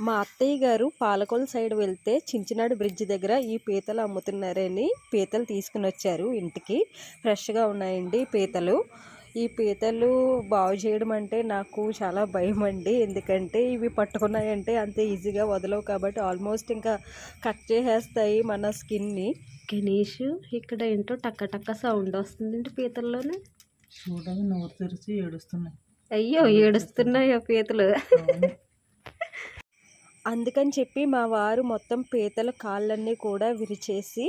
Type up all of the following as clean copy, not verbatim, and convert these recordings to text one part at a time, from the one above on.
మా అత్తయ్య గారు పాలకొల సైడ్ వెళ్తే చించినాడు బ్రిడ్జ్ దగ్గర ఈ పీతలు అమ్ముతున్నారని పీతలు తీసుకుని వచ్చారు ఇంటికి. ఫ్రెష్గా ఉన్నాయండి పీతలు. ఈ పీతలు బాగు చేయడం అంటే నాకు చాలా భయం అండి. ఎందుకంటే ఇవి పట్టుకున్నాయంటే అంత ఈజీగా వదలవు కాబట్టి ఆల్మోస్ట్ ఇంకా కట్ చేసేస్తాయి మన స్కిన్ని. గణేష్ ఇక్కడ ఏంటో టక్క టక్క సౌండ్ వస్తుందండి పీతల్లోనే. చూడగా నోరు తెరిచి ఏడుస్తున్నాయి. అయ్యో ఏడుస్తున్నాయో పీతలు. అందుకని చెప్పి మా వారు మొత్తం పీతల కాళ్ళన్నీ కూడా విరిచేసి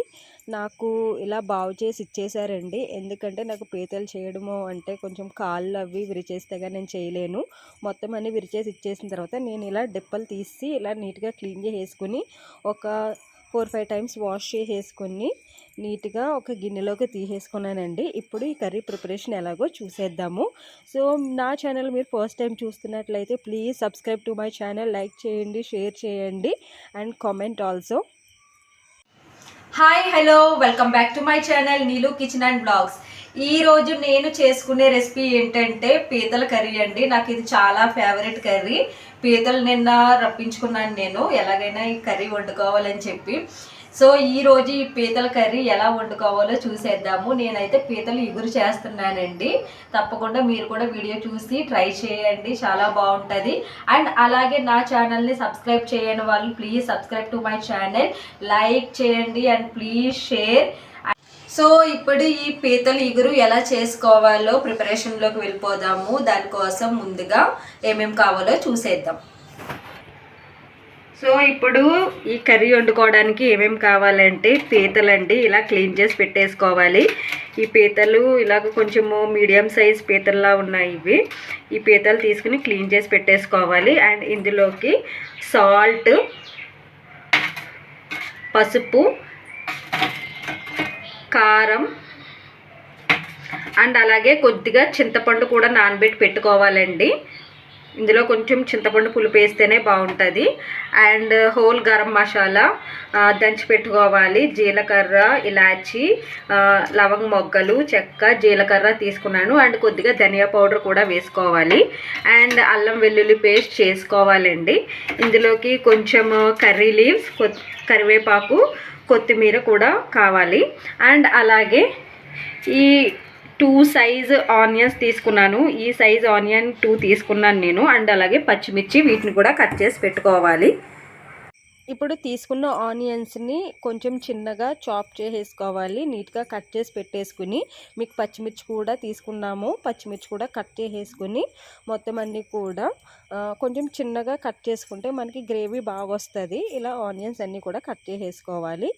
నాకు ఇలా బాగు చేసి ఇచ్చేసారండి. ఎందుకంటే నాకు పీతలు చేయడము అంటే కొంచెం కాళ్ళు అవి విరిచేస్తేగా నేను చేయలేను. మొత్తం అన్నీ విరిచేసి ఇచ్చేసిన తర్వాత నేను ఇలా డిప్పలు తీసి ఇలా నీట్గా క్లీన్ చేసేసుకుని ఒక 4-5 టైమ్స్ వాష్ చేసేసుకొని నీట్గా ఒక గిన్నెలోకి తీసేసుకున్నానండి. ఇప్పుడు ఈ కర్రీ ప్రిపరేషన్ ఎలాగో చూసేద్దాము. సో నా ఛానల్ మీరు ఫస్ట్ టైం చూస్తున్నట్లయితే please subscribe to my channel, like చేయండి, షేర్ చేయండి and comment also. Hi hello welcome back to my channel Neelu kitchen and blogs. ఈరోజు నేను చేసుకునే రెసిపీ ఏంటంటే పీతల కర్రీ అండి. నాకు ఇది చాలా ఫేవరెట్ కర్రీ. పీతలు నిన్న రప్పించుకున్నాను నేను ఎలాగైనా ఈ కర్రీ వండుకోవాలని చెప్పి. సో ఈరోజు ఈ పీతల కర్రీ ఎలా వండుకోవాలో చూసేద్దాము. నేనైతే పీతలు ఇగురు చేస్తున్నానండి. తప్పకుండా మీరు కూడా వీడియో చూసి ట్రై చేయండి, చాలా బాగుంటుంది. అండ్ అలాగే నా ఛానల్ని సబ్స్క్రైబ్ చేయని వాళ్ళు please subscribe to my channel, like చేయండి అండ్ ప్లీజ్ షేర్. సో ఇప్పుడు ఈ పీతల ఇగురు ఎలా చేసుకోవాలో ప్రిపరేషన్లోకి వెళ్ళిపోదాము. దానికోసం ముందుగా ఏమేమి కావాలో చూసేద్దాం. సో ఇప్పుడు ఈ కర్రీ వండుకోవడానికి ఏమేమి కావాలంటే పీతలండి ఇలా క్లీన్ చేసి పెట్టేసుకోవాలి. ఈ పీతలు ఇలాగ కొంచెము మీడియం సైజ్ పీతల్లా ఉన్నాయి ఇవి. ఈ పీతలు తీసుకుని క్లీన్ చేసి పెట్టేసుకోవాలి. అండ్ ఇందులోకి సాల్ట్, పసుపు, కారం అండ్ అలాగే కొద్దిగా చింతపండు కూడా నానబెట్టి పెట్టుకోవాలండి. ఇందులో కొంచెం చింతపండు పులుపు వేస్తేనే బాగుంటుంది. అండ్ హోల్ గరం మసాలా దంచి పెట్టుకోవాలి. జీలకర్ర, ఇలాచి, లవంగ మొగ్గలు, చెక్క, జీలకర్ర తీసుకున్నాను. అండ్ కొద్దిగా ధనియా పౌడర్ కూడా వేసుకోవాలి. అండ్ అల్లం వెల్లుల్లి పేస్ట్ చేసుకోవాలండి. ఇందులోకి కొంచెం కర్రీ లీవ్స్, కరివేపాకు, కొత్తిమీర కూడా కావాలి. అండ్ అలాగే ఈ 2 సైజ్ ఆనియన్స్ తీసుకున్నాను. ఈ సైజ్ ఆనియన్ 2 తీసుకున్నాను నేను. అండ్ అలాగే పచ్చిమిర్చి, వీటిని కూడా కట్ చేసి పెట్టుకోవాలి. ఇప్పుడు తీసుకున్న ఆనియన్స్ని కొంచెం చిన్నగా చాప్ చేసేసుకోవాలి. నీట్గా కట్ చేసి పెట్టేసుకుని మీకు పచ్చిమిర్చి కూడా తీసుకున్నాము. పచ్చిమిర్చి కూడా కట్ చేసేసుకుని మొత్తం అన్నీ కూడా కొంచెం చిన్నగా కట్ చేసుకుంటే మనకి గ్రేవీ బాగా వస్తుంది. ఇలా ఆనియన్స్ అన్నీ కూడా కట్ చేసేసుకోవాలి.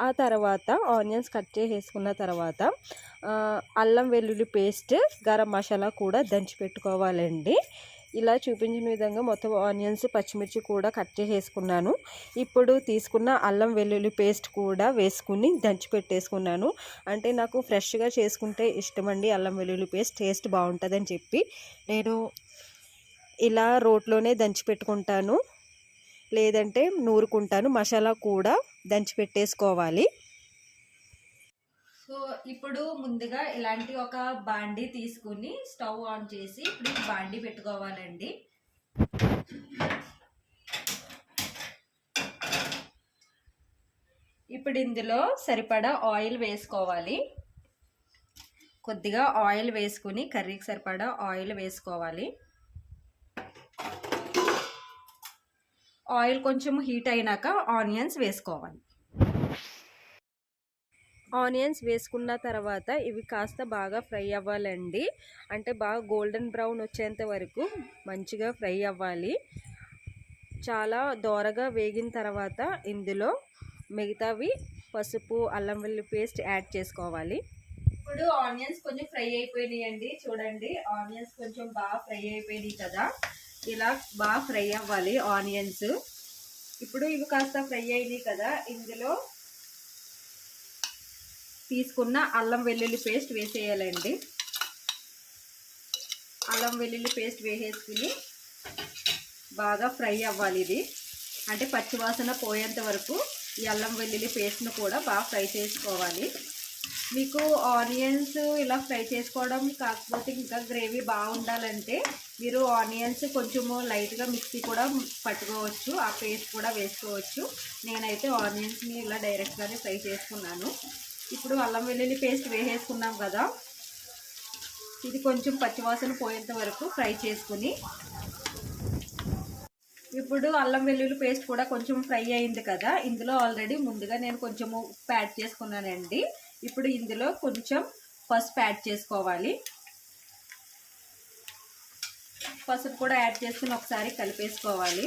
ఆ తర్వాత ఆనియన్స్ కట్ చేసేసుకున్న తర్వాత అల్లం వెల్లుల్లి పేస్ట్, గరం మసాలా కూడా దంచి పెట్టుకోవాలండి. ఇలా చూపించిన విధంగా మొత్తం ఆనియన్స్, పచ్చిమిర్చి కూడా కట్ చేసేసుకున్నాను. ఇప్పుడు తీసుకున్న అల్లం వెల్లుల్లి పేస్ట్ కూడా వేసుకుని దంచి పెట్టేసుకున్నాను. అంటే నాకు ఫ్రెష్గా చేసుకుంటే ఇష్టమండి అల్లం వెల్లుల్లి పేస్ట్, టేస్ట్ బాగుంటుందని చెప్పి నేను ఇలా రోట్లోనే దంచి పెట్టుకుంటాను, లేదంటే నూరుకుంటాను. మసాలా కూడా దంచి పెట్టేసుకోవాలి. సో ఇప్పుడు ముందుగా ఇలాంటి ఒక బాండీ తీసుకుని స్టవ్ ఆన్ చేసి ఇప్పుడు ఈ బాండీ పెట్టుకోవాలండి. ఇప్పుడు ఇందులో సరిపడా ఆయిల్ వేసుకోవాలి. కొద్దిగా ఆయిల్ వేసుకుని కర్రీకి సరిపడా ఆయిల్ వేసుకోవాలి. ఆయిల్ కొంచెం హీట్ అయినాక ఆనియన్స్ వేసుకోవాలి. ఆనియన్స్ వేసుకున్న తర్వాత ఇవి కాస్త బాగా ఫ్రై అవ్వాలండి. అంటే బాగా గోల్డెన్ బ్రౌన్ వచ్చేంత వరకు మంచిగా ఫ్రై అవ్వాలి. చాలా దోరగా వేగిన తర్వాత ఇందులో మిగతావి పసుపు, అల్లం వెల్లుల్లి పేస్ట్ యాడ్ చేసుకోవాలి. ఇప్పుడు ఆనియన్స్ కొంచెం ఫ్రై అయిపోయినాయండి. చూడండి ఆనియన్స్ కొంచెం బాగా ఫ్రై అయిపోయినాయి కదా. ఇలా బాగా ఫ్రై అవ్వాలి ఆనియన్స్. ఇప్పుడు ఇవి కాస్త ఫ్రై అయినాయి కదా, ఇందులో తీసుకున్న అల్లం వెల్లుల్లి పేస్ట్ వేసేయాలండి. అల్లం వెల్లుల్లి పేస్ట్ వేసేసుకుని బాగా ఫ్రై అవ్వాలి. ఇది అంటే పచ్చివాసన పోయేంత వరకు ఈ అల్లం వెల్లుల్లి పేస్ట్ను కూడా బాగా ఫ్రై చేసుకోవాలి. మీకు ఆనియన్స్ ఇలా ఫ్రై చేసుకోవడం కాకపోతే ఇంకా గ్రేవీ బాగుండాలంటే మీరు ఆనియన్స్ కొంచెము లైట్గా మిక్సీ కూడా పట్టుకోవచ్చు, ఆ పేస్ట్ కూడా వేసుకోవచ్చు. నేనైతే ఆనియన్స్ని ఇలా డైరెక్ట్గానే ఫ్రై చేసుకున్నాను. ఇప్పుడు అల్లం వెల్లుల్లి పేస్ట్ వేసేసుకున్నాం కదా, ఇది కొంచెం పచ్చివాసన పోయేంత వరకు ఫ్రై చేసుకుని, ఇప్పుడు అల్లం వెల్లుల్లి పేస్ట్ కూడా కొంచెం ఫ్రై అయింది కదా, ఇందులో ఆల్రెడీ ముందుగా నేను కొంచెము ఉప్పు యాడ్ చేసుకున్నానండి. ఇప్పుడు ఇందులో కొంచెం పసుపు యాడ్ చేసుకోవాలి. పసుపు కూడా యాడ్ చేసుకుని ఒకసారి కలిపేసుకోవాలి.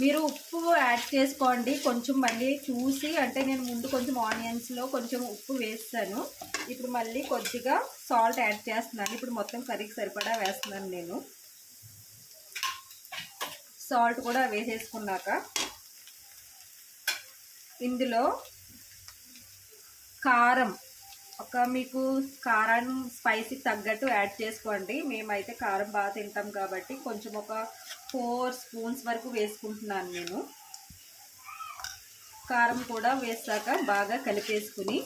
మీరు ఉప్పు యాడ్ చేసుకోండి కొంచెం మళ్ళీ చూసి, అంటే నేను ముందు కొంచెం ఆనియన్స్లో కొంచెం ఉప్పు వేస్తాను, ఇప్పుడు మళ్ళీ కొద్దిగా సాల్ట్ యాడ్ చేస్తున్నాను. ఇప్పుడు మొత్తం కర్రీకి సరిపడా వేస్తున్నాను నేను. సాల్ట్ కూడా వేసేసుకున్నాక ఇందులో కారం, మీకు కారం స్పైసీ తగ్గట్టు యాడ్ చేసుకోండి. మేమైతే కారం బాగా తింటాం కాబట్టి కొంచెం ఒక 4 స్పూన్స్ వరకు వేసుకుంటున్నాను నేను. కారం కూడా వేసాక బాగా కలిపేసుకుని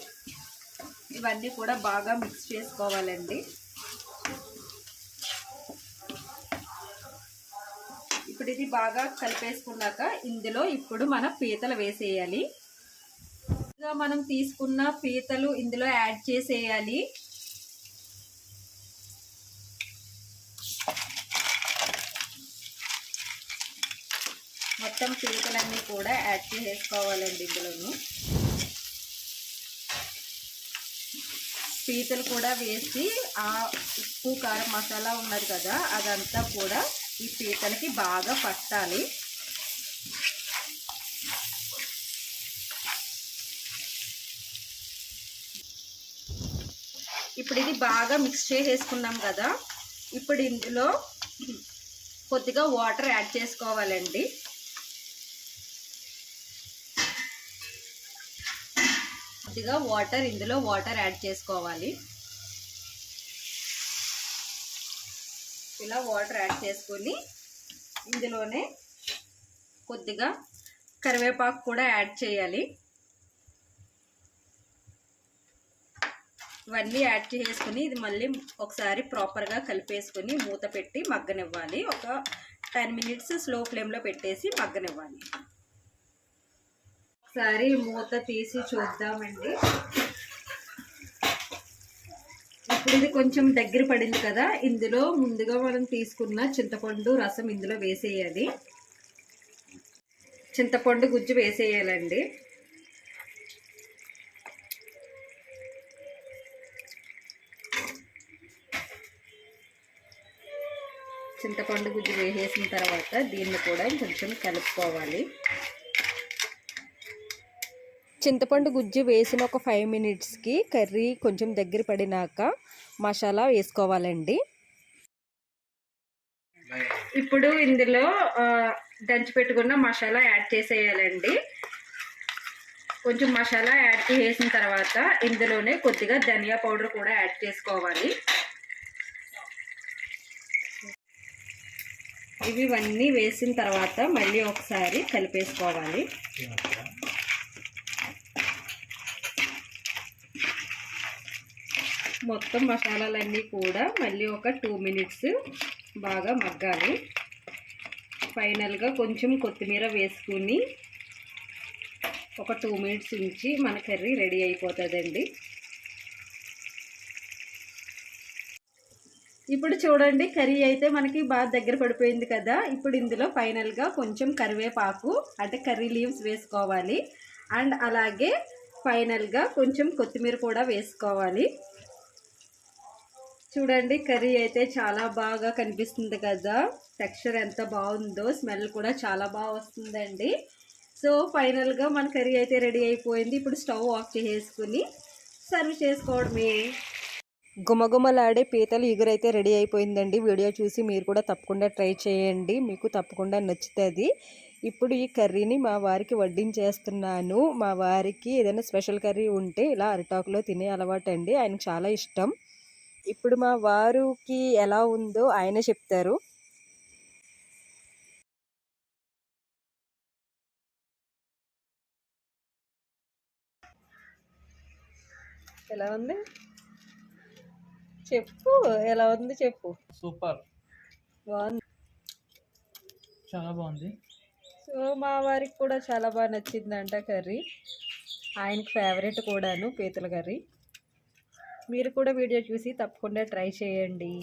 ఇవన్నీ కూడా బాగా మిక్స్ చేసుకోవాలండి. ఇప్పుడు ఇది బాగా కలిపేసుకున్నాక ఇందులో ఇప్పుడు మన పీతలు వేసేయాలి. మనం తీసుకున్న పీతలు ఇందులో యాడ్ చేసేయాలి. మొత్తం పీతలన్నీ కూడా యాడ్ చేసేసుకోవాలండి ఇందులోను. పీతలు కూడా వేసి ఆ ఉప్పు కారం మసాలా ఉన్నది కదా, అదంతా కూడా ఈ పీతలకి బాగా పట్టాలి. ఇప్పుడు ఇది బాగా మిక్స్ చేసేసుకున్నాం కదా, ఇప్పుడు ఇందులో కొద్దిగా వాటర్ యాడ్ చేసుకోవాలండి. కొద్దిగా ఇందులో వాటర్ యాడ్ చేసుకోవాలి. ఇలా వాటర్ యాడ్ చేసుకొని ఇందులోనే కొద్దిగా కరివేపాకు కూడా యాడ్ చేయాలి. ఇవన్నీ యాడ్ చేసుకుని ఇది మళ్ళీ ఒకసారి ప్రాపర్గా కలిపేసుకొని మూత పెట్టి మగ్గనివ్వాలి. ఒక 10 మినిట్స్ స్లో ఫ్లేమ్లో పెట్టేసి మగ్గనివ్వాలి. ఒకసారి మూత తీసి చూద్దామండి. ఇప్పుడు ఇది కొంచెం దగ్గర పడింది కదా, ఇందులో ముందుగా మనం తీసుకున్న చింతపండు రసం ఇందులో వేసేయాలి. చింతపండు గుజ్జు వేసేయాలండి. చింతపండు గుజ్జు వేసేసిన తర్వాత దీన్ని కూడా కొంచెం కలుపుకోవాలి. చింతపండు గుజ్జు వేసిన ఒక 5 మినిట్స్కి కర్రీ కొంచెం దగ్గర పడినాక మసాలా వేసుకోవాలండి. ఇప్పుడు ఇందులో దంచి పెట్టుకున్న మసాలా యాడ్ చేసేయాలండి. కొంచెం మసాలా యాడ్ చేసిన తర్వాత ఇందులోనే కొద్దిగా ధనియా పౌడర్ కూడా యాడ్ చేసుకోవాలి. ఇవన్నీ వేసిన తర్వాత మళ్ళీ ఒకసారి కలిపేసుకోవాలి. మొత్తం మసాలాలన్నీ కూడా మళ్ళీ ఒక 2 మినిట్స్ బాగా మగ్గాలి. ఫైనల్గా కొంచెం కొత్తిమీర వేసుకుని ఒక 2 మినిట్స్ ఉంచి మన కర్రీ రెడీ అయిపోతుందండి. ఇప్పుడు చూడండి, కర్రీ అయితే మనకి బాగా దగ్గర పడిపోయింది కదా. ఇప్పుడు ఇందులో ఫైనల్గా కొంచెం కరివేపాకు అంటే కర్రీ లీవ్స్ వేసుకోవాలి. అండ్ అలాగే ఫైనల్గా కొంచెం కొత్తిమీర కూడా వేసుకోవాలి. చూడండి, కర్రీ అయితే చాలా బాగా కనిపిస్తుంది కదా. టెక్స్చర్ ఎంత బాగుందో, స్మెల్ కూడా చాలా బాగా వస్తుందండి. సో ఫైనల్గా మన కర్రీ అయితే రెడీ అయిపోయింది. ఇప్పుడు స్టవ్ ఆఫ్ చేసేసుకుని సర్వ్ చేసుకోవడమే. గుమగుమలాడే పీతలు ఇగురైతే రెడీ అయిపోయిందండి. వీడియో చూసి మీరు కూడా తప్పకుండా ట్రై చేయండి, మీకు తప్పకుండా నచ్చుతుంది. ఇప్పుడు ఈ కర్రీని మా వారికి వడ్డించేస్తున్నాను. మా వారికి ఏదైనా స్పెషల్ కర్రీ ఉంటే ఇలా అరిటాకులో తినే అలవాటు అండి, ఆయనకు చాలా ఇష్టం. ఇప్పుడు మా వారికి ఎలా ఉందో ఆయన చెప్తారు. ఎలా ఉంది చెప్పు, ఎలా ఉంది చెప్పు. సూపర్, బాగుంది. చాలా బాగుంది. సో మా వారికి కూడా చాలా బాగా నచ్చిందంట కర్రీ. ఆయనకి ఫేవరెట్ కూడాను పీతల కర్రీ. మీరు కూడా వీడియో చూసి తప్పకుండా ట్రై చేయండి.